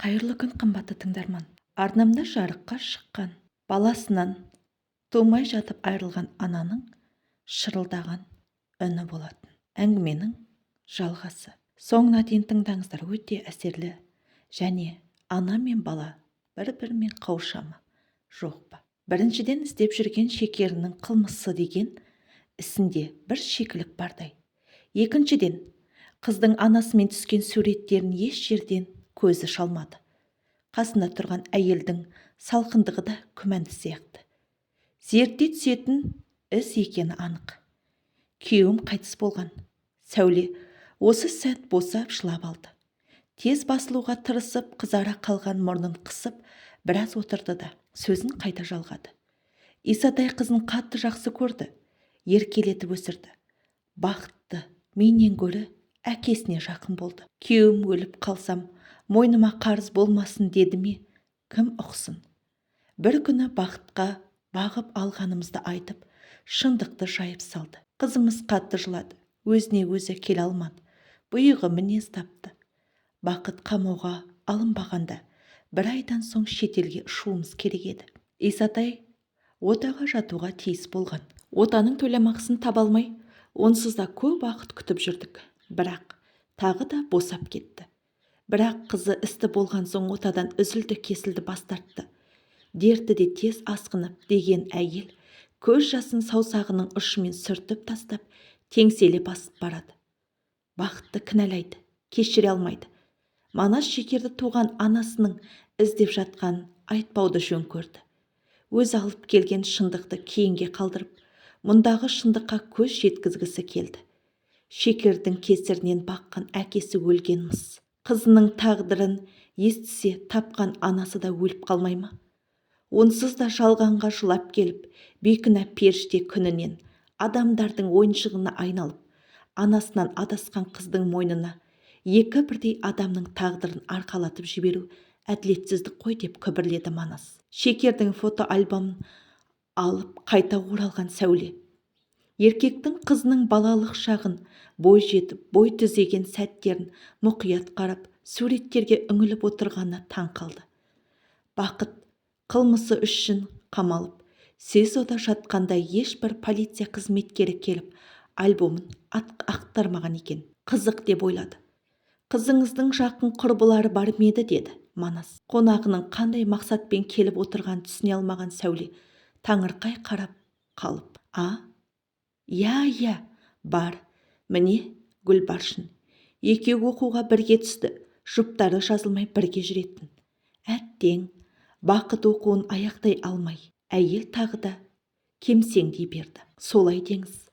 Қайырлы күн қымбатты тыңдарман. Арнамда жарыққа шыққан баласынан тумай жатып айырылған ананың шырылдаған үні болатын. Әңгіменің жалғасы. Соңына дейін тыңдаңыздар, өте әсерлі. Және ана мен бала бір-бірімен қауышамы, жоқ па? Біріншіден, іздеп жүрген Шекерінің қылмысы деген ісінде бір шикілік бардай. Екіншіден, қыздың анасымен түскен суреттерін еш жерден көзі шалмады. Қасында тұрған әйелдің салқындығы да күмәнді сияқты. Зерттей түсетін іс екені анық. Күйеуім қайтыс болған. Сәуле осы сәт босап жылап алды. Тез басылуға тырысып, қызара қалған мұрнын қысып, біраз отырды да сөзін қайта жалғады. Исатай қызын қатты жақсы көрді, еркелетіп өсірді. Бақытты, менен гөрі әкесіне жақын болды. Күйеуім өліп қалсам, мойныма қарыз болмасын деді ме, кім ұқсын. Бір күні бақытқа бағып алғанымызды айтып, шындықты жайып салды. Қызымыз қатты жылады, өзіне өзі келе алмады, бұйығы мінез тапты. Бақыт қамауға алынбағанда, бір айдан соң шетелге ұшуымыз керек еді. Исатай отаға жатуға тиіс болған. Отаның төлемақысын таба алмай, онсыз да көп уақыт күтіп жүрдік. Бірақ тағы да босап кетті. Бірақ қызы істі болған соң отадан үзілді-кесілді бас тартты. Дерті де тез асқынып деген әйел көз жасын саусағының ұшымен сүртіп тастап, теңселе басып барады. Бақытты кінәлайды, кешіре алмайды. Манас Шекерді туған анасының іздеп жатқанын айтпауды жөн көрді. Өзі алып келген шындықты кейінге қалдырып, мұндағы шындыққа көз жеткізгісі келді. Шекердің кесірінен баққан әкесі өлген мыс. Қызының тағдырын естісе, тапқан анасы да өліп қалмай ма? Онсыз да жалғанға жылап келіп, бейкүнә періште күнінен адамдардың ойыншығына айналып, анасынан адасқан қыздың мойнына екі бірдей адамның тағдырын арқалатып жіберу әділетсіздік қой деп күбірледі Манас. Шекердің фотоальбомын алып қайта оралған Сәуле еркектің қызының балалық шағын, бой жетіп, бой түзеген сәттерін мұқият қарап, суреттерге үңіліп отырғаны таң қалды. Бақыт қылмысы үшін қамалып, СИЗОда жатқанда ешбір полиция қызметкері келіп, альбомын ақтармаған екен. Қызық деп ойлады. Қызыңыздың жақын құрбылары бар ма еді, деді Манас. Қонағының қандай мақсатпен келіп отырған түсіне алмаған Сәуле таңырқай қарап қалып. Иә, бар. Міне, Гүлбаршын. Екеу оқуға бірге түсті. Жұптары жазылмай бірге жүретін. Әттең, Бақыт оқуын аяқтай алмай, әйел тағы да кемсеңдей берді. Солай деңіз.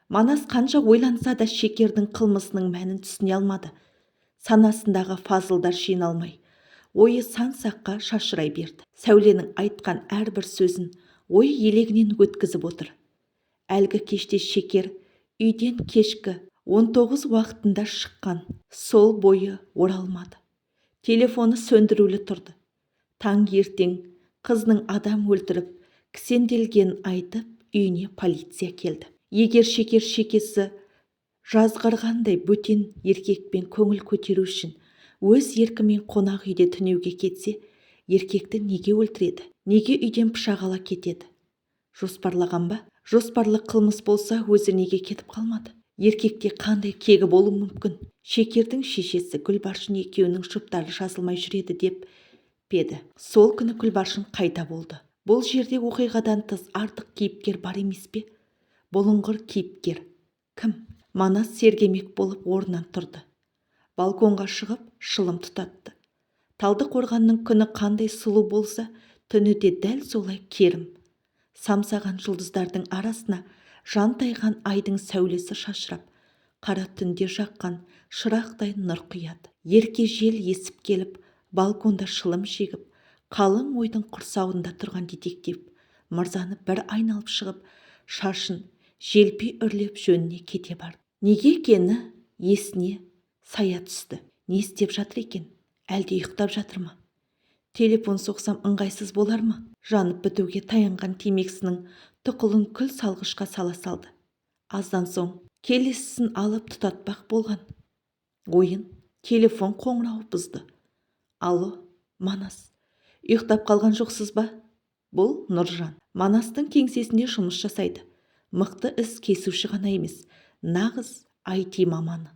Манас қанша ойланса да Шекердің қылмысының мәнін түсіне алмады. Санасындағы фазылдар жиналмай, ойы сан-саққа шашырай берді. Сәуленің айтқан әрбір сөзін ой елегінен өткізіп отыр. Әлгі кеште Шекер үйден кешкі 19 уақытында шыққан, сол бойы оралмады. Телефоны сөндірулі тұрды. Таң ертең қызның адам өлтіріп, кісенделгенін айтып, үйіне полиция келді. Егер Шекер шекесі жазғырғандай бөтен еркекпен көңіл көтеру үшін өз еркімен қонақ үйде түнеуге кетсе, еркекті неге өлтіреді? Неге үйден пышақ ала кетеді? Жоспарлаған ба? Жоспарлы қылмыс болса, өзі неге кетіп қалмады? Еркекте қандай кегі болуы мүмкін? Шекердің шешесі Гүлбаршын екеуінің жұптары жазылмай жүреді деп педі. Сол күні Гүлбаршын қайта болды. Бұл жерде оқиғадан тыс артық кейіпкер бар емес пе? Бұлыңғыр кейіпкер кім? Манас сергемек болып орнынан тұрды. Балконға шығып шылым тұтатты. Талдықорғанның күні қандай сұлу болса, түні де дәл солай керім. Самсаған жұлдыздардың арасына жантайған айдың сәулесі шашырап, қара түнде жаққан шырақтай нұр құяды. Ерке жел есіп келіп, балконда шылым шегіп, қалың ойдың құрсауында тұрған детектив мырзаны бір айналып шығып, шашын желпи үрлеп жөніне кете барды. Неге екені есіне сая түсті. Не істеп жатыр екен? Әлде ұйықтап жатыр ма? Телефон соқсам ыңғайсыз болар ма? Жанып бітуге таянған темекісінің тұқылын күл салғышқа сала салды. Аздан соң келесісін алып тұтатпақ болған ойын телефон қоңырауы бұзды. Алло, Манас. Ұйықтап қалған жоқсыз ба? Бұл Нұржан. Манастың кеңсесінде жұмыс жасайды. Мықты іс кесуші ғана емес, нағыз IT маманы.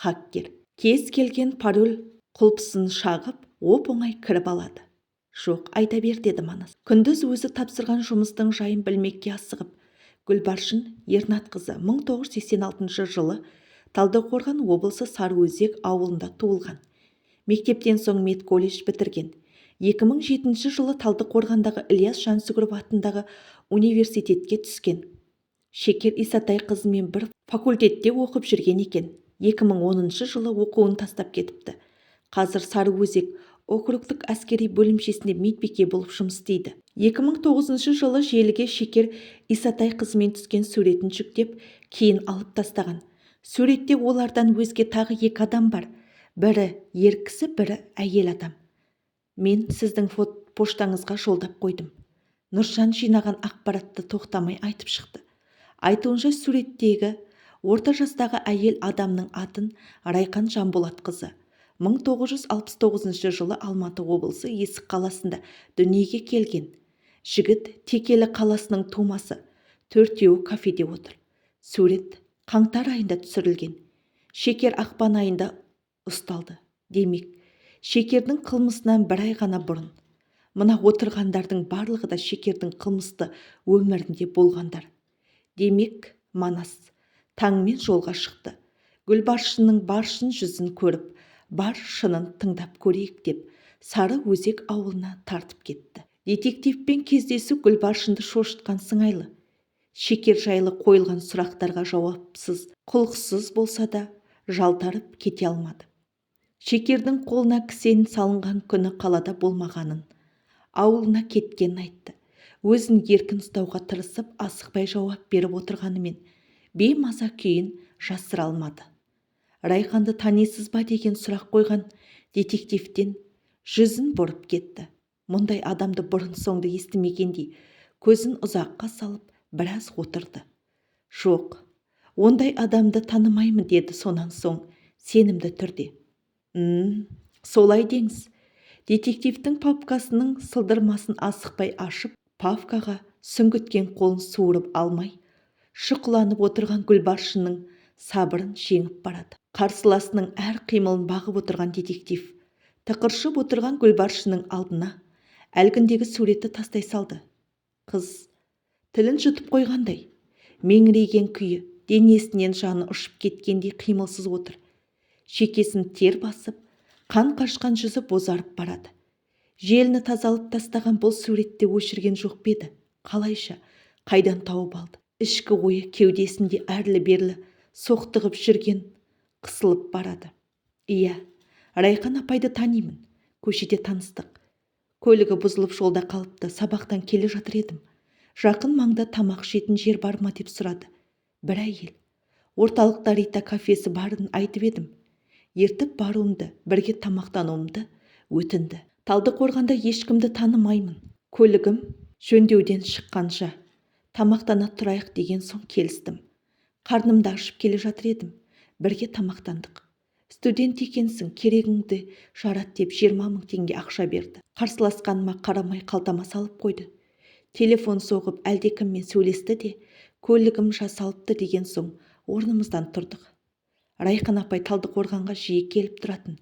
Хаккер. Кез келген пароль құлпысын шағып, оп-оңай кіріп алады. Жоқ, айта бер, деді Манас. Күндіз өзі тапсырған жұмыстың жайын білмекке асығып. Гүлбаршын Ернатқызы 1986 жылы Талдықорған облысы Сарыөзек ауылында туылған. Мектептен соң медколледж бітірген. 2007 жылы Талдықорғандағы Ілияс Жансүгіров атындағы университетке түскен. Шекер Исатай қызымен бір факультетте оқып жүрген екен. 2010 жылы оқуын тастап кетіпті. Қазір Сарыөзек округтік әскери бөлімшесінде медбике болып жұмыс істейді. 2009 жылы желіге Шекер Исатай қызымен түскен суретін жүктеп, кейін алып тастаған. Суретте олардан өзге тағы 2 адам бар. Бірі ер кісі, бірі әйел адам. Мен сіздің поштаңызға жолдап қойдым. Нұржан жинаған ақпаратты тоқтамай айтып шықты. Айтуынша суреттегі орта жастағы әйел адамның атын Райқан Жанболатқызы 1969 жылы Алматы облысы Есік қаласында дүниеге келген. Жігіт Текелі қаласының тумасы. 4-еуі кафеде отыр. Сурет қаңтар айында түсірілген. Шекер ақпан айында ұсталды. Демек, Шекердің қылмысынан 1 ай ғана бұрын. Мына отырғандардың барлығы да Шекердің қылмысты өмірінде болғандар. Демек, Манас таңмен жолға шықты. Гүлбаршынның баршын жүзін көріп, бар шынын тыңдап көрейік деп, Сарыөзек ауылына тартып кетті. Детективпен кездесу Гүлбаршынды шошытқан сыңайлы. Шекер жайлы қойылған сұрақтарға жауапсыз, құлықсыз болса да, жалтарып кете алмады. Шекердің қолына кісен салынған күні қалада болмағанын, ауылына кеткенін айтты. Өзін еркін ұстауға тырысып, асықпай жауап беріп отырғанымен, беймаза күйін жасыра алмады. Райқанды танисыз ба деген сұрақ қойған детективтен жүзін бұрып кетті. Мұндай адамды бұрын соңды естімегендей, көзін ұзаққа салып, біраз отырды. Жоқ, ондай адамды танымаймын, деді сонан соң сенімді түрде. Солай деңіз. Детективтің папкасының сылдырмасын асықпай ашып, папкаға сүңгіткен қолын суырып алмай, шұқыланып отырған Гүлбаршынның сабырын жеңіп барады. Қарсыласының әр қимылын бағып отырған детектив тықыршып отырған Гүлбаршынның алдына әлгіндегі суретті тастай салды. Қыз тілін жұтып қойғандай, меңірейген күйі, денесінен жаны ұшып кеткендей қимылсыз отыр. Шекесін тер басып, қан қашқан жүзі бозарып барады. Желіні тазалып тастаған бұл суретте өшірген жоқ беді. Қалайша, қайдан тауып алды? Ішкі ойы кеудесінде әрлі-берлі соқтығып жүрген қысылып барады. Иә, Райқан апайды танимын. Көшеде таныстық. Көлігі бұзылып жолда қалыпты. Сабақтан келе жатыр едім. Жақын маңда тамақ жейтін жер бар ма деп сұрады. Бір әйел. Орталықта Рита кафесі барын айтып едім. Ертіп баруымды, бірге тамақтануымды өтінді. Талдықорғанда ешкімді танымаймын. Көлігім жөндеуден шыққанша тамақтана тұрайық деген соң келістім. Қарнымды ашып келе жатыр едім. Бірге тамақтандық. Студент екенсің, керегіңді жарат деп 20 000 теңге ақша берді. Қарсыласқаныма қарамай қалтама салып қойды. Телефон соғып әлдекіммен сөйлесті де, көлігім жасалыпты деген соң орнымыздан тұрдық. Райқан апай Талдықорғанға жиі келіп тұратын.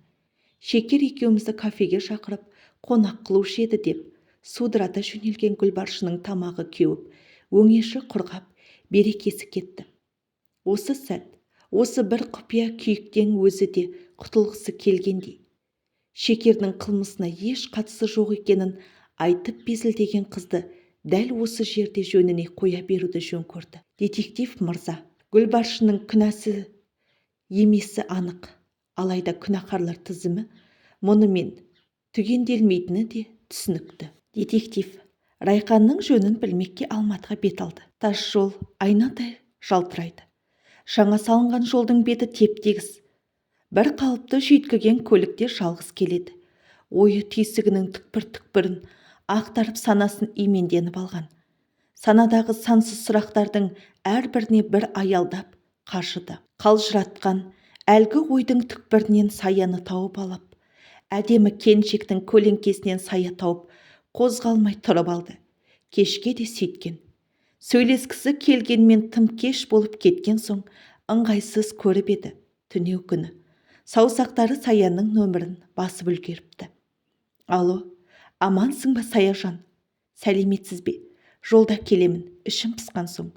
Шекер екеумізді кафеге шақырып, қонақ қылушы еді деп, судырата жөнелген Гүлбаршынның тамағы кеуіп, өңеші құрғап, берекесі кетті. Осы сәт, осы бір құпия күйіктен өзі де құтылғысы келгендей. Шекердің қылмысына еш қатысы жоқ екенін айтып безілдеген қызды дәл осы жерде жөніне қоя беруді жөн көрді. Детектив мырза, Гүлбаршынның күнәсі емесі анық, алайда күнәқарлар тізімі мұнымен түгенделмейтіні де түсінікті. Детектив Райқанның жөнін білмекке Алматыға бет алды. Тас жол айнадай жалтырайды. Жаңа салынған жолдың беті теп-тегіс. Бір қалыпты жүйткіген көлікте жалғыз келеді. Ойы түйсігінің түкпір-түкпірін ақтарып санасын именденіп алған. Санадағы сансыз сұрақтардың әрбіріне бір аялдап, қашыды. Қалжыратқан әлгі ойдың түкпірінен саяны тауып алып, Әдемі келіншектің көлеңкесінен Сая тауып қозғалмай тұрып алды. Кешке де сөйткен. Сөйлескісі келгенмен тым кеш болып кеткен соң ыңғайсыз көріп еді. Түнеу күні саусақтары Саяның нөмірін басып үлгеріпті. Алло, амансың ба Саяжан? Сәлеметсіз бе? Жолда келемін, ішім пысқан соң.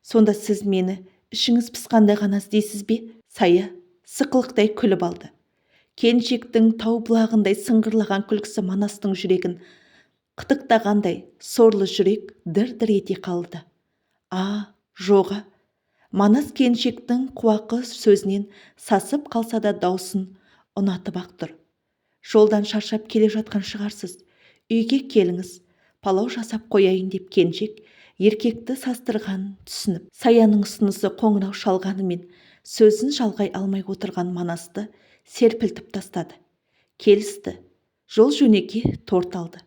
Сонда сіз мені ішіңіз пысқанда ғана іздейсіз бе? Сая сықылықтай күліп алды. Келіншектің тау бұлағындай сыңғырлаған күлкісі Манастың жүрегін қытықтағандай сорлы жүрек дір-дір ете қалды. Жоға. Манас келіншектің қуақы сөзінен сасып қалса да даусын ұнатып-ақ тұр. Жолдан шаршап келе жатқан шығарсыз. Үйге келіңіз, палау жасап қояйын деп келіншек еркекті састырғанын түсініп, Саяның ұсынысы қоңырау шалғанымен сөзін жалғай алмай отырған Манасты серпілтіп тастады. Келісті. Жол жөнекей торт алды.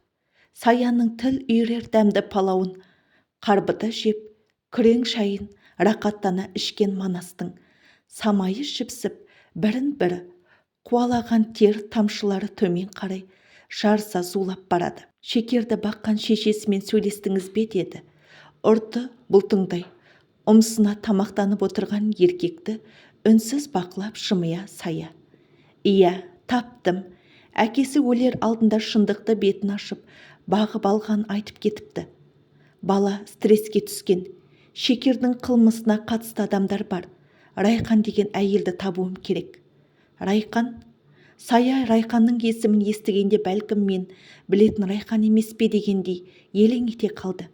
Саяның тіл үйрер дәмді палауын қарбыта жеп, күрең шайын рақаттана ішкен Манастың самайы жіпсіп, бірін-бірі қуалаған тер тамшылары төмен қарай жарыса зулап барады. Шекерді баққан шешесімен сөйлестіңіз бе деді. Ұрты бұлтыңдай ұмсына тамақтанып отырған еркекті үнсіз бақылап жымия Сая. Иә, таптым. Әкесі өлер алдында шындықты бетін ашып, бағып алған айтып кетіпті. Бала стресске түскен. Шекердің қылмысына қатысты адамдар бар. Райқан деген әйелді табуым керек. Райқан? Сая Райқанның есімін естігенде бәлкім мен білетін Райқан емес пе дегендей елең ете қалды.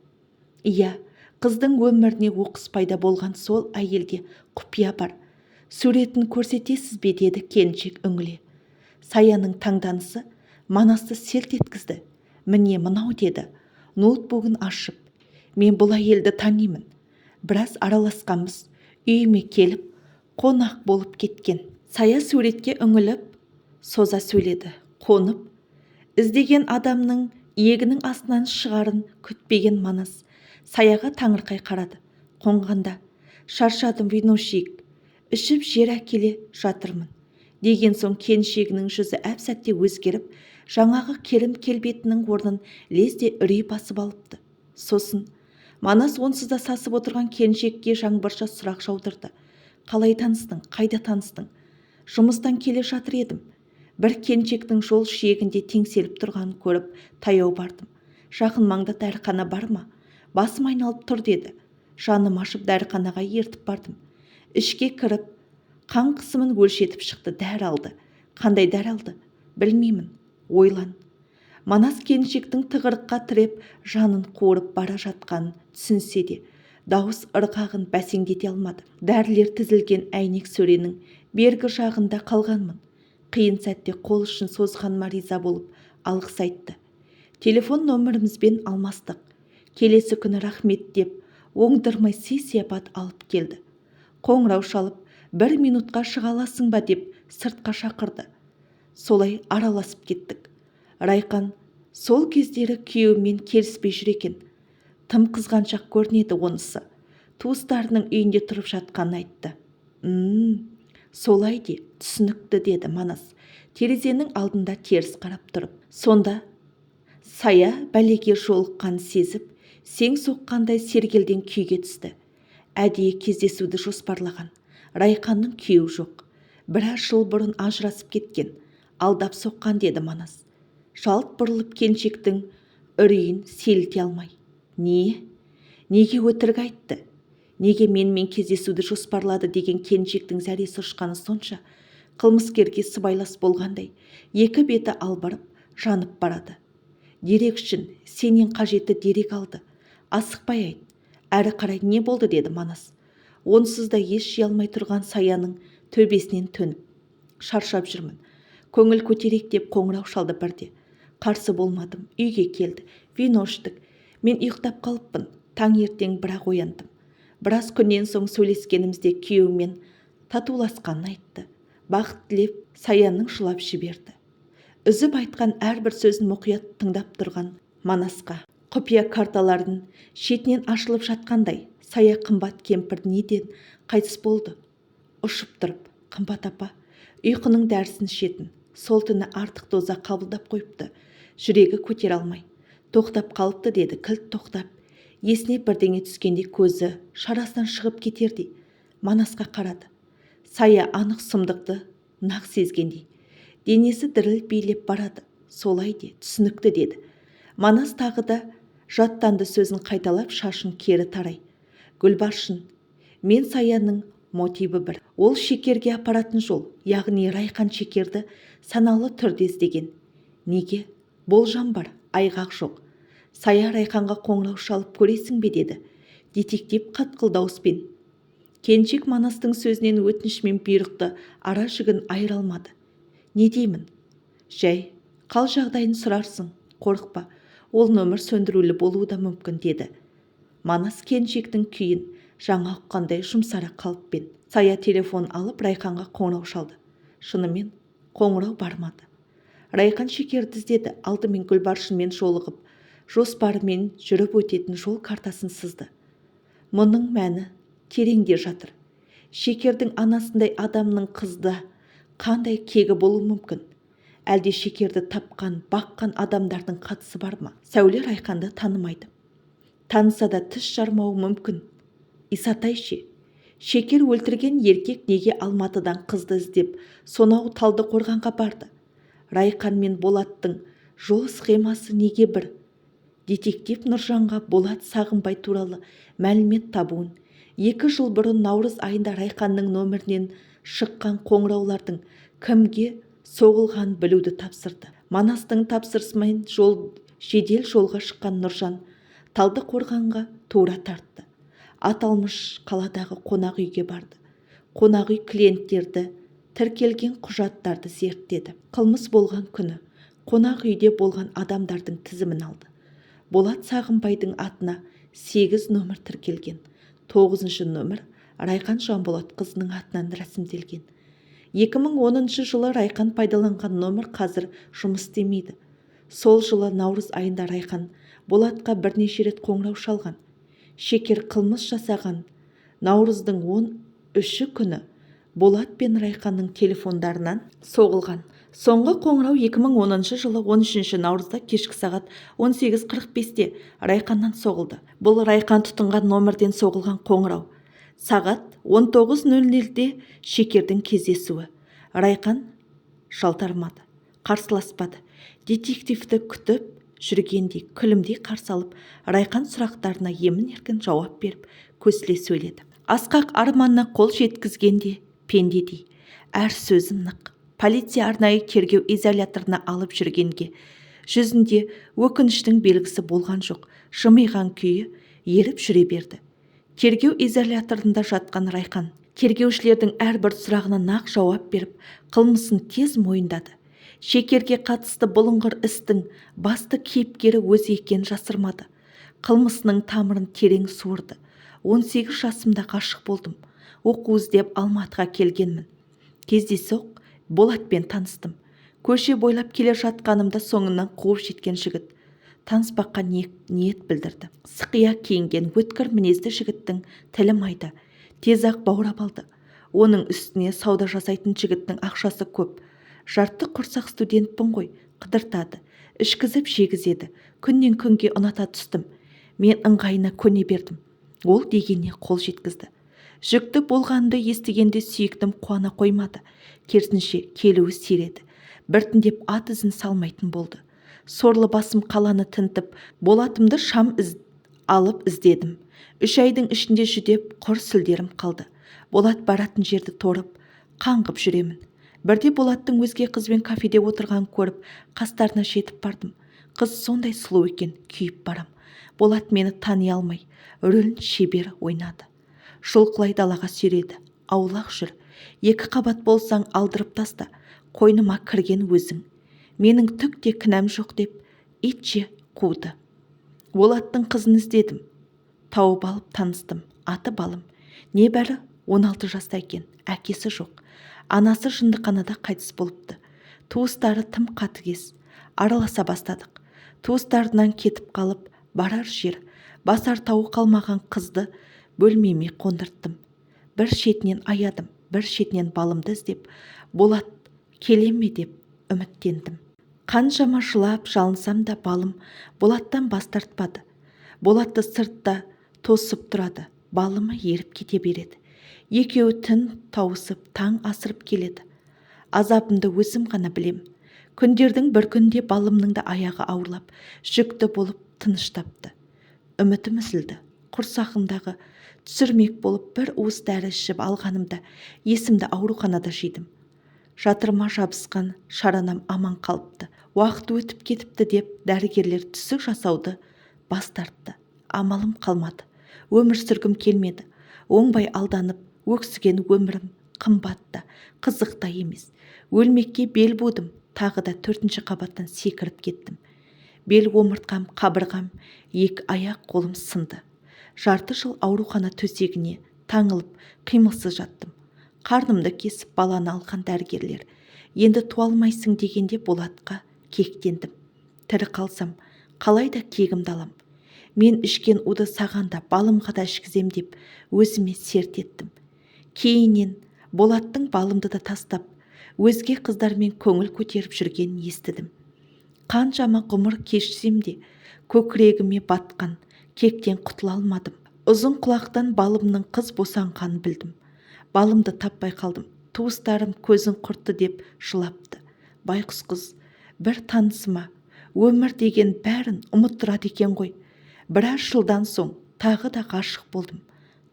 Иә, қыздың өміріне оқыс пайда болған сол әйелде құпия бар. Суретін көрсетесіз бе деді келіншек үңіле. Саяның таңданысы Манасты селт еткізді. Міне мынау деді, ноутбугын ашып. Мен бұл әйелді танимын. Біраз араласқанбыз, үйіме келіп, қонақ болып кеткен. Сая суретке үңіліп, соза сөйледі. Қонып, іздеген адамның иегінің астынан шығарын күтпеген Манас Саяға таңырқай қарады. Қонғанда, шаршадым виношик, ішіп жер әкеле жатырмын. Деген соң келіншегінің жүзі әп-сәтте өзгеріп, жаңағы келім-келбетінің орнын лезде үрей басып алыпты. Сосын Манас онсыз да сасып отырған келіншекке жаңбырша сұрақ жаудырды. Қалай таныстың? Қайда таныстың? Жұмыстан келе жатыр едім. Бір келіншектің жол шиегінде теңселіп тұрғанын көріп таяу бардым. Жақын маңда дәріхана бар ма? Басым айналып тұр деді. Жаным ашып дәріханаға ертіп бардым. Ішке кіріп, қан қысымын өлшетіп шықты, дәрі алды. Қандай дәрі алды? Білмеймін. Ойлан. Манас келіншектің тығырыққа тіреп, жанын қуырып бара жатқанын түсінсе де, дауыс ырғағын бәсеңдете алмады. Дәрілер тізілген әйнек сөренің бергі жағында қалғанмын. Қиын сәтте қол үшін созғаныма риза болып алғыс айтты. Телефон нөмірімізбен алмастық. Келесі күні рахмет деп оңдырмай сый-сияпат алып келді. Қоңырау шалып, 1 минутқа шыға аласың ба деп сыртқа шақырды. Солай араласып кеттік. Райқан сол кездері күйеуімен келіспей жүр екен. Тым қызғаншақ көрінеді онысы. Туыстарының үйінде тұрып жатқанын айтты. Солай де, түсінікті деді Манас, терезенің алдында теріс қарап тұрып. Сонда Сая бәлеге жолыққанын сезіп, сең соққандай сергелден күйге түсті. Әдейі кездесуді жоспарлаған. Райқанның күйеуі жоқ. Біраз жыл бұрын ажырасып кеткен. Алдап соққан деді Манас. Жалт бұрылып келіншектің үрейін селте алмай. Неге өтірік айтты? Неге менімен кездесуді жоспарлады деген келіншектің зәресі ұшқаны сонша, қылмыскерге сыбайлас болғандай, екі беті албырып, жанып барады. Дерек үшін сенен қажетті дерек алды. Асықпай айт. Әрі қарай не болды деді Манас. Онсыз да ес жия алмай тұрған Саяның төбесінен төніп. Шаршап жүрмін. Көңіл көтерек деп қоңырау шалды бірде. Қарсы болмадым. Үйге келді. Вино іштік. Мен ұйықтап қалыппын. Таңертең бірақ ояндым. Біраз күннен соң сөйлескенімізде күйеуімен татуласқанын айтты. Бақыт тілеп Саяның жылап жіберді. Үзіп айтқан әрбір сөзін мұқият тыңдап тұрған Манасқа құпия карталардың шетінен ашылып жатқандай, Сая қымбат кемпір неден қайтыс болды. Ұшып тұрып, қымбат апа, ұйқының дәрісін ішетін. сол түні артық доза қабылдап қойыпты. Жүрегі көтере алмай тоқтап қалыпты деді. Кілт тоқтап, есіне бірдеңе түскендей көзі шарасынан шығып кетердей Манасқа қарады. Сая анық сұмдықты нақ сезгендей. Денесі діріл билеп барады. Солай де, түсінікті деді. Манас тағы да жаттанды сөзін қайталап, шашын кері тарай. Гүлбаршын, мен Саяның мотиві бір. Ол шекерге апаратын жол, яғни Райқан шекерді саналы түрде іздеген. Неге? Болжам бар, айғақ жоқ. Сая Райқанға қоңырау шалып көресің бе деді детектив қатқыл дауыспен. Келіншек Манастың сөзінен өтініш мен бұйрықты ара жігін айыра алмады. Не деймін? Жай, қал жағдайын сұрарсың, қорықпа, ол нөмір сөндірулі болуы да мүмкін деді. Манас келіншектің күйін жаңа ұққандай жұмсара қалыппен. Сая телефон алып Райқанға қоңырау шалды. Шынымен қоңырау бармады. Райқан шекерді іздеді. Алдымен Гүлбаршынмен жолығып, жоспарымен жүріп өтетін жол картасын сызды. Мұның мәні тереңде жатыр. Шекердің анасындай адамның қызда қандай кегі болуы мүмкін? Әлде шекерді тапқан, баққан адамдардың қатысы бар ма? Сәуле Райқанды танымайды. Таныса да тіс жармауы мүмкін. Исатай ше, шекер өлтірген еркек неге Алматыдан қызды іздеп сонау Талдықорғанға барды? Райқан мен Болаттың жол схемасы неге бір? Детектив Нұржанға Болат Сағынбай туралы мәлімет табуын, 2 жыл бұрын наурыз айында Райқанның нөмірінен шыққан қоңыраулардың кімге соғылған білуді тапсырды. Манастың тапсырысымен жедел жолға шыққан Нұржан Талдықорғанға тура тартты. Аталмыш қаладағы қонақ үйге барды. Қонақ үй клиенттерді, тіркелген құжаттарды зерттеді. Қылмыс болған күні қонақ үйде болған адамдардың тізімін алды. Болат Сағынбайдың атына 8 нөмір тіркелген. 9 нөмір Райқан Жанболат қызының атынан рәсімделген. 2010 жылы Райқан пайдаланған нөмір қазір жұмыс істемейді. Сол жылы наурыз айында Райқан Болатқа бірнеше рет қоңырау шалған. Шекер қылмыс жасаған наурыздың 13 күні Болат пен Райқанның телефондарынан соғылған. Соңғы қоңырау 2010 жылы 13 наурызда кешкі сағат 18:45-те Райқаннан соғылды. Бұл Райқан тұтынған номерден соғылған қоңырау. Сағат 19:00-де шекердің кездесуі. Райқан жалтармады, қарсыласпады. Детективті күтіп жүргендей, күлімдей қарсы алып, Райқан сұрақтарына емін-еркін жауап беріп, көсіле сөйледі. Асқақ арманына қол жеткізгенде пендедей, әр сөзі нық. Полиция арнайы тергеу изоляторына алып жүргенге жүзінде өкініштің белгісі болған жоқ. Жымиған күйі еріп жүре берді. Тергеу изоляторында жатқан Райқан тергеушілердің әрбір сұрағына нақ жауап беріп, қылмысын тез мойындады. Шекерге қатысты бұлыңғыр істің басты кейіпкері өзі екенін жасырмады. Қылмысының тамырын терең суырды. 18 жасымда ғашық болдым. Оқу іздеп Алматыға келгенмін. Кездейсоқ Болатпен таныстым. Көше бойлап келе жатқанымда соңынан қуып жеткен жігіт таныспаққа ниет білдірді. Сықия киінген өткір мінезді жігіттің тілі майда, тез-ақ баурап алды. Оның үстіне сауда жасайтын жігіттің ақшасы көп. Жарты құрсақ студентпін ғой, қыдыртады, ішкізіп жегізеді. Күннен күнге ұната түстім. Мен ыңғайына көне бердім. Ол дегеніне қол жеткізді. Жүкті болғанды естігенде сүйіктім қуана қоймады. Керісінше келуі сиреді. Біртіндеп ат ізін салмайтын болды. Сорлы басым қаланы тінтіп, Болатымды шам алып іздедім. 3 айдың ішінде жүдеп құр сүлдерім қалды. Болат баратын жерді торып, қаңғып жүремін. Бірде Болаттың өзге қызбен кафеде отырған көріп, қастарына жетіп бардым. Қыз сондай сұлу екен, күйіп барам. Болат мені тани алмай, рөлін шебер ойнады. Жұлқылай далаға сүйреді. Аулақ жүр. 2 қабат болсаң алдырып таста. Қойныма кірген өзің. Менің түк те кінәм жоқ деп итше қуды. Болаттың қызын іздедім. Тауып алып таныстым. Аты Балым. Небәрі 16 жаста екен. Әкесі жоқ. Анасы жындықанада қайтыс болыпты. Туыстары тым қатыгез. Араласа бастадық. Туыстарынан кетіп қалып, барар жер, басар тауы қалмаған қызды бөлмеме қондырттым. Бір шетінен аядым, бір шетінен Балымды іздеп, Болат келе ме деп үміттендім. Қаншама жылап жалынсам да балым Болаттан бас тартпады. Болатты сыртта тосып тұрады, балымы еріп кете береді. Екеуі түн тауысып таң асырып келеді. Азабымды өзім ғана білем. Күндердің бір күнде балымның да аяғы ауырлап, жүкті болып тыныштапты. Үмітім үзілді. Құрсағымдағы түсірмек болып бір уыс дәрі ішіп алғанымда есімді ауруханада жидым. Жатырыма жабысқан шаранам аман қалыпты. Уақыт өтіп кетіпті деп дәрігерлер түсік жасауды бас тартты. Амалым қалмады. Өмір сүргім келмеді. Оңбай алданып, өксіген өмірім қымбатта, қызықта емес. Өлмекке бел будым. Тағы да 4-ші қабаттан секіріп кеттім. Бел омыртқам, қабырғам, екі аяқ қолым сынды. Жарты жыл аурухана төсегіне таңылып, қимылсыз жаттым. Қарнымды кесіп баланы алған дәрігерлер енді туалмайсың дегенде Болатқа кектендім. Тірі қалсам, қалайда кегімді алам. Мен ішкен уды саған да, балымға да ішкізем деп өзіме серт еттім. Кейіннен Болаттың балымды да тастап, өзге қыздармен көңіл көтеріп жүргенін естідім. Қаншама ғұмыр кешсем де көкірегіме батқан кектен құтыла алмадым. Ұзын құлақтан балымның қыз босанғанын білдім. Балымды таппай қалдым. Туыстарым көзін құртты деп жылапты. Байқұс қыз бір танысыма өмір деген бәрін ұмыттырады екен ғой. Біраз жылдан соң тағы да ғашық болдым.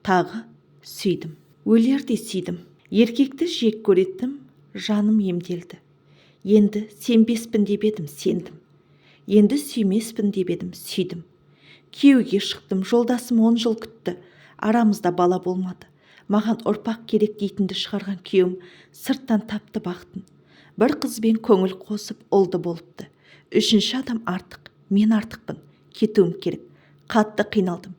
Тағы сүйдім. Өлердей сүйдім. Еркекті жек көреттім. Жаным емделді. Енді сенбеспін деп едім, сендім. Енді сүймеспін деп едім, сүйдім. Күйеуге шықтым, жолдасым 10 жыл күтті. Арамызда бала болмады. Маған ұрпақ керек дейтінді шығарған күйеуім сырттан тапты бақытын. Бір қызбен көңіл қосып ұлды болыпты. 3-ші адам артық, мен артықпын. Кетуім керек. Қатты қиналдым.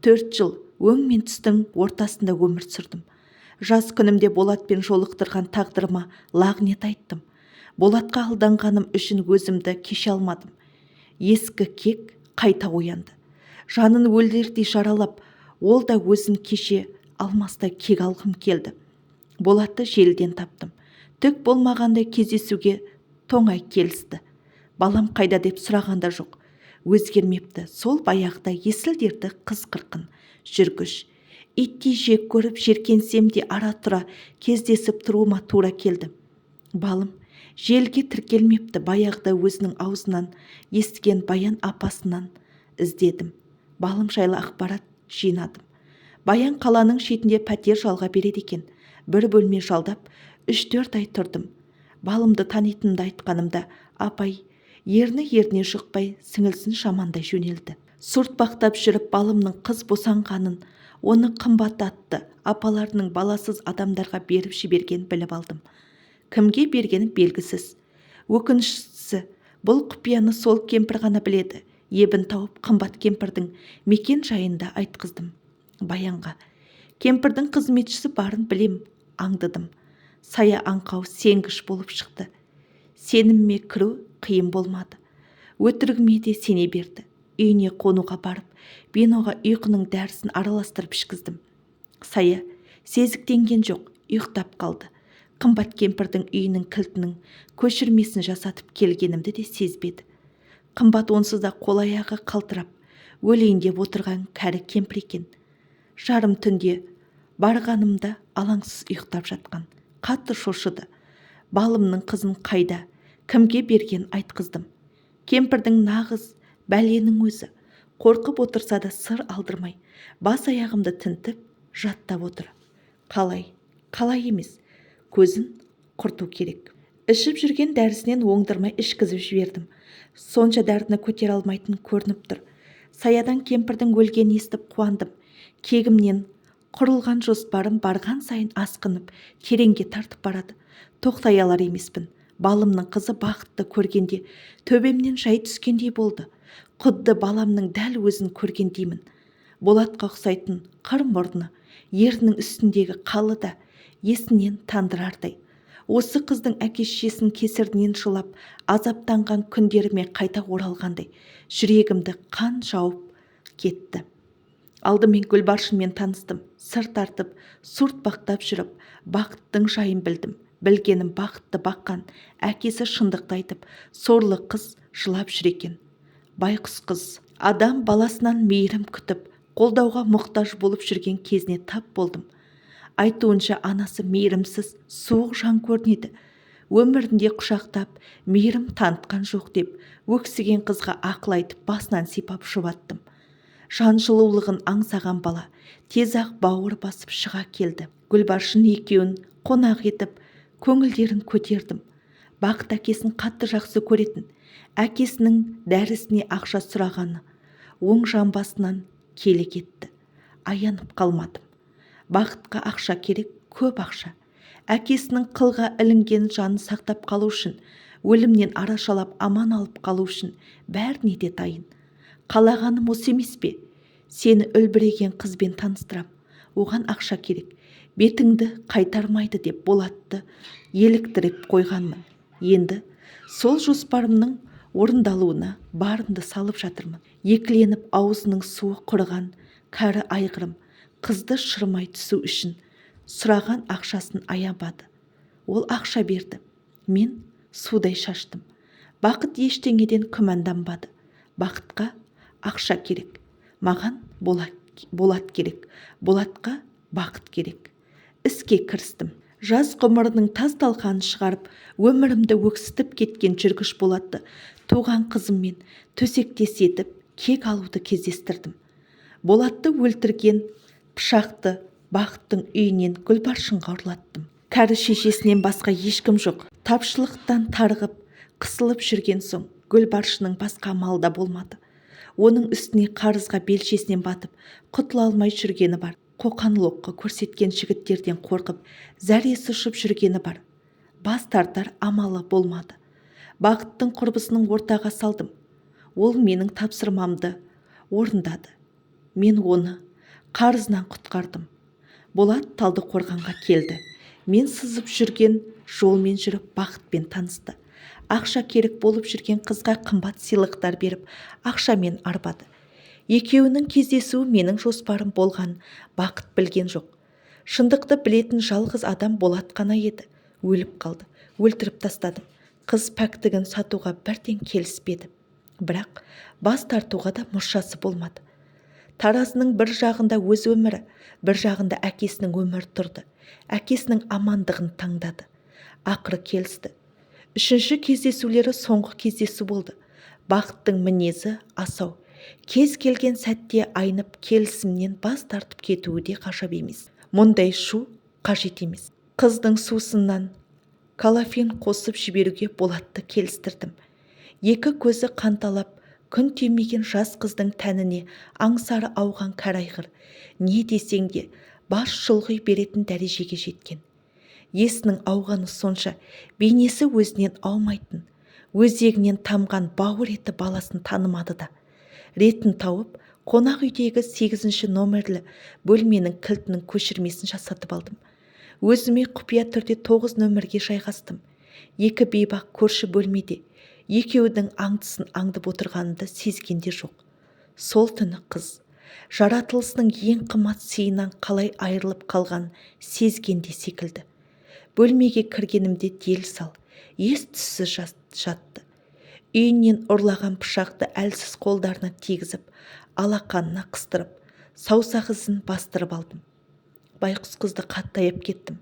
4 жыл өң мен түстің ортасында өмір сүрдім. Жас күнімде Болатпен жолықтырған тағдырыма лағнет айттым. Болатқа алданғаным үшін өзімді кеше алмадым. Ескі кек қайта оянды. Жанын өлдірдей жаралап, ол да өзін кеше алмастай кек алғым келді. Болатты желден таптым. Түк болмағандай кездесуге тоңай келісті. Балам қайда деп сұрағанда жоқ. Өзгермепті. Сол баяғыда есілдерді қыз қырқын, жүргіш. Иттей жек көріп жеркенсем де ара тұра кездесіп тұруыма тура келді. Балым желге тіркелмепті. Баяғыда өзінің аузынан естіген Баян апасынан іздедім. Балым жайлы ақпарат жинадым. Баян қаланың шетінде пәтер жалға береді екен. Бір бөлме жалдап 3-4 ай тұрдым. Балымды танитынымды айтқанымда апай еріне жұқпай сіңілсін жамандай жөнелді. Сұртпақтап жүріп балымның қыз босанғанын, оны қымбаттатты апаларының баласыз адамдарға беріп жіберген біліп алдым. Кімге бергені белгісіз. Өкініштісі, бұл құпияны сол кемпір ғана біледі. Ебін тауып қымбат кемпірдің мекен жайында айтқыздым Баянға. Кемпірдің қызметшісі барын білем, аңдыдым. Сая аңқау сенгіш болып шықты. Сенімме кіру қиын болмады. Өтірігіме де сене берді. Үйіне қонуға барып, биноға ұйқының дәрісін араластырып ішкіздім. Сая сезіктенген жоқ, ұйықтап қалды. Қымбат кемпірдің үйінің кілтінің көшірмесін жасатып келгенімді де сезбеді. Қымбат онсыз да қол-аяғы қалтырап, өлейін деп отырған кәрі кемпір екен. Жарым түнде барғанымда алаңсыз ұйықтап жатқан. Қатты шошыды. Балымның қызын қайда, кімге берген айтқыздым. Кемпірдің нағыз бәленің өзі. Қорқып отырса да сыр алдырмай, бас аяғымды тінтіп, жаттап отыр. Қалай емес, көзін құрту керек. Ішіп жүрген дәрісінен оңдырмай ішкізіп жібердім. Сонша дәріні көтер алмайтын көрініп тұр. Саядан кемпірдің өлгенін естіп қуандым. Кегімнен құрылған жоспарым барған сайын асқынып, тереңге тартып барады. Тоқтай алар емеспін. Балымның қызы бақытты көргенде төбемнен жай түскендей болды. Құдды баламның дәл өзін көргендеймін. Болатқа ұқсайтын қыр мұрны, ерінің үстіндегі қалы да есінен тандырардай. Осы қыздың әке-шешесінің кесірінен жылап, азаптанған күндеріме қайта оралғандай, жүрегімді қан жауып кетті. Алдымен Гүлбаршынмен таныстым. Сыр тартып, сұртпақтап жүріп, бақыттың жайын білдім. білгенім бақытты баққан әкесі шындықты айтып, сорлы қыз жылап жүр екен. Байқұс қыз адам баласынан мейірім күтіп, қолдауға мұқтаж болып жүрген кезіне тап болдым. Айтуынша анасы мейірімсіз, суық жан көрінеді. Өмірінде құшақтап, мейірім танытқан жоқ деп, өксіген қызға ақыл айтып басынан сипап жұбаттым. Жан жылулығын аңсаған бала тез-ақ бауыр басып шыға келді. Гүлбаршын екеуін қонақ етіп, көңілдерін көтердім. Бақыт әкесін қатты жақсы көретін, әкесінің дәрісіне ақша сұрағаны оң жамбасынан келе кетті. Аянып қалмадым. Бақытқа ақша керек, көп ақша. Әкесінің қылға ілінген жанын сақтап қалу үшін, өлімнен арашалап аман алып қалу үшін бәріне де дайын. Қалағаным осы емес пе? Сені үлбіреген қызбен таныстырам. Оған ақша керек. Бетіңді қайтармайды деп Болатты еліктіріп қойғанмын. Енді сол жоспарымның орындалуына барымды салып жатырмын. Екіленіп аузының суы құрыған кәрі айғырым қызды шырмай түсу үшін сұраған ақшасын аямады. Ол ақша берді. Мен судай шаштым. Бақыт ештеңеден күмәнданбады. Бақытқа ақша керек. Маған Болат керек. Болатқа бақыт керек. Іске кірістім. Жас ғұмырының тас-талқанын шығарып, өмірімді өксітіп кеткен жүргіш Болатты туған қызыммен төсектес етіп, кек алуды кездестірдім. Болатты өлтірген пышақты Бақыттың үйінен Гүлбаршынға ұрлаттым. Кәрі шешесінен басқа ешкім жоқ. Тапшылықтан тарығып, қысылып жүрген соң Гүлбаршынның басқа амалы да болмады. Оның үстіне қарызға белшесінен батып, құтыла алмай жүргені бар. Қоқан-лоққы көрсеткен жігіттерден қорқып, зәресі ұшып жүргені бар. Бас тартар амалы болмады. Бақыттың құрбысының ортаға салдым. Ол менің тапсырмамды орындады. Мен оны қарызынан құтқардым. Болат Талдықорғанға келді. Мен сызып жүрген жолмен жүріп Бақытпен танысты. Ақша керек болып жүрген қызға қымбат сыйлықтар беріп, ақшамен арбады. Екеуінің кездесуі менің жоспарым болған Бақыт білген жоқ. Шындықты білетін жалғыз адам Болат қана еді. Өліп қалды. Өлтіріп тастадым. Қыз пәктігін сатуға бірден келіспеді. Бірақ бас тартуға да мұршасы болмады. Таразының бір жағында өз өмірі, бір жағында әкесінің өмірі тұрды. Әкесінің амандығын таңдады. Ақыры келісті. Үшінші кездесулері соңғы кездесу болды. Бақыттың мінезі асау. Кез келген сәтте айнып келісімнен бас тартып кетуі де ғажап емес. Мұндай шу қажет емес. Қыздың сусыннан калафин қосып жіберуге Болатты келістірдім. Екі көзі қанталап, күн тимеген жас қыздың тәніне аңсары ауған кәрі айғыр не десең де бас шұлғи беретін дәрежеге жеткен. Есінің ауғаны сонша, бейнесі өзінен аумайтын, өзегінен тамған бауыр еті баласын танымады да. Ретін тауып, қонақ үйдегі 8-ші номерлі бөлменің кілтінің көшірмесін жасатып алдым. Өзіме құпия түрде 9 нөмерге жайғастым. Екі бейбақ көрші бөлмеде, екеудің аңдысын аңдып отырғанымды сезгенде жоқ. Сол түні қыз, жаратылысының ең қымбат сыйынан қалай айырылып қалған сезгенде секілді. Бөлмеге кіргенімде дел сал, ес-түссіз жатты. Үйінен ұрлаған пышақты әлсіз қолдарына тигізіп, алақанына қыстырып, саусақ ізін бастырып алдым. Байқұс қызды қатты аяп кеттім,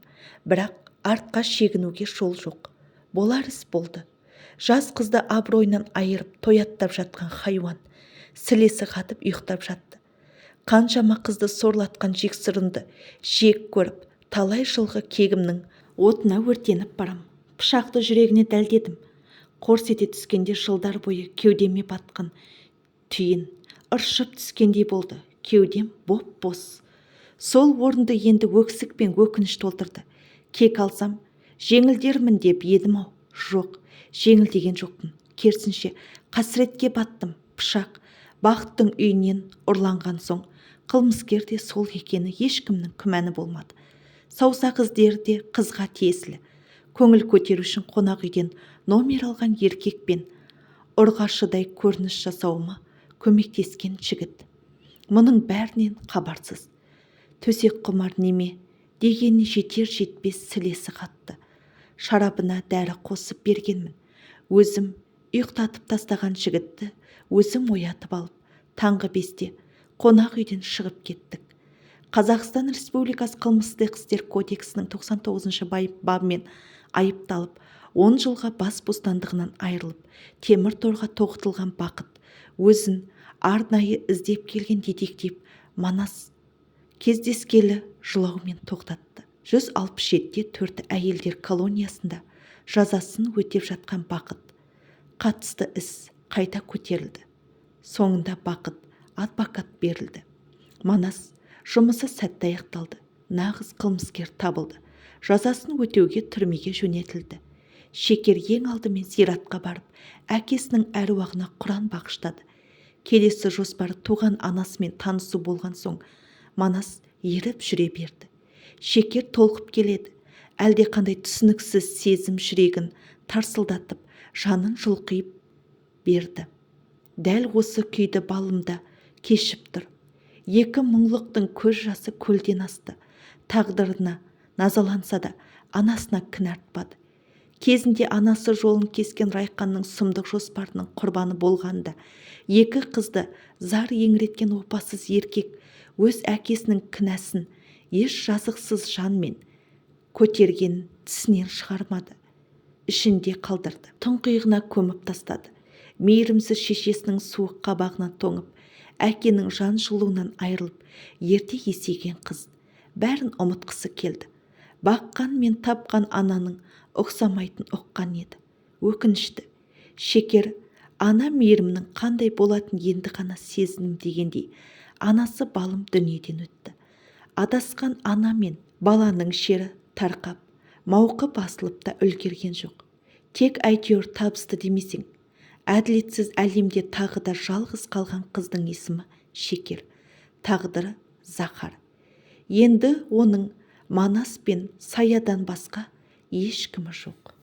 бірақ артқа шегінуге жол жоқ. Болар іс болды. Жас қызды абыройынан айырып тояттап жатқан хайуан, сілесі қатып ұйықтап жатты. Қаншама қызды сорлатқан жексұрынды жек көріп, талай жылғы кегімнің отына өртеніп барам. Пышақты жүрегіне дәлдедім. Қорс ете түскенде жылдар бойы кеудеме батқан түйін ыршып түскендей болды. Кеудем боп-бос. Сол орынды енді өксік пен өкініш толтырды. Кек алсам, жеңілдермін деп едім-ау. Жоқ, жеңілдеген жоқпын. Керісінше қасіретке баттым. Пышақ Бақыттың үйінен ұрланған соң, қылмыскер де сол екені ешкімнің күмәні болмады. Саусақ іздері де қызға тиесілі. Көңіл көтеру үшін қонақ үйден номер алған еркекпен ұрғашыдай көрініс жасауыма көмектескен жігіт. Мұның бәрінен хабарсыз. Төсек құмар неме дегеніне жетер жетпес сілесі қатты. шарабына дәрі қосып бергенмін. Өзім ұйықтатып тастаған жігітті өзім оятып алып, таңғы 5-те қонақ үйден шығып кеттік. Қазақстан Республикасы қылмыстық істер кодексінің 99-шы бабымен айыпталып, 10 жылға бас бостандығынан айырылып, темір торға тоғытылған Бақыт өзін арнайы іздеп келген детектив Манас кездескелі жылаумен тоқтатты. 167-те 4 әйелдер колониясында жазасын өтеп жатқан Бақыт қатысты іс қайта көтерілді. Соңында Бақыт адвокат берілді. Манас жұмысы сәтті аяқталды. Нағыз қылмыскер табылды. Жазасын өтеуге түрмеге жөнелтілді. Шекер ең алдымен зиратқа барып, әкесінің әруағына Құран бағыштады. Келесі жоспары туған анасымен танысу болған соң, Манас еріп жүре берді. Шекер толқып келеді. Әлде қандай түсініксіз сезім жүрегін тарсылдатып, жанын жұлқиып берді. Дәл осы күйді балымда кешіп тұр. Екі мұңлықтың көз жасы көлден асты. Тағдырына назаланса да, анасына кінәртпады. Кезінде анасы жолын кескен Райқанның сұмдық жоспарының құрбаны болғанда, екі қызды зар еңіреткен опасыз еркек өз әкесінің кінәсін еш жазықсыз жанмен көтергенін тісінен шығармады. Ішінде қалдырды. Тұңғиығына көміп тастады. Мейірімсіз шешесінің суық қабағына тоңып, әкенің жан жылуынан айырылып, ерте есейген қыз бәрін ұмытқысы келді. Баққан мен тапқан ананың ұқсамайтын ұққан еді. Өкінішті. Шекер ана мейірімнің қандай болатын енді ғана сезінім дегендей, анасы балым дүниеден өтті. Адасқан ана мен баланың шері тарқап, мауқы басылып та үлгерген жоқ. Тек әйтеуір табысты демесең, әділетсіз әлемде тағы да жалғыз қалған қыздың есімі Шекер, тағдыры Захар. Енді оның Манас пен Саядан басқа ешкімі жоқ.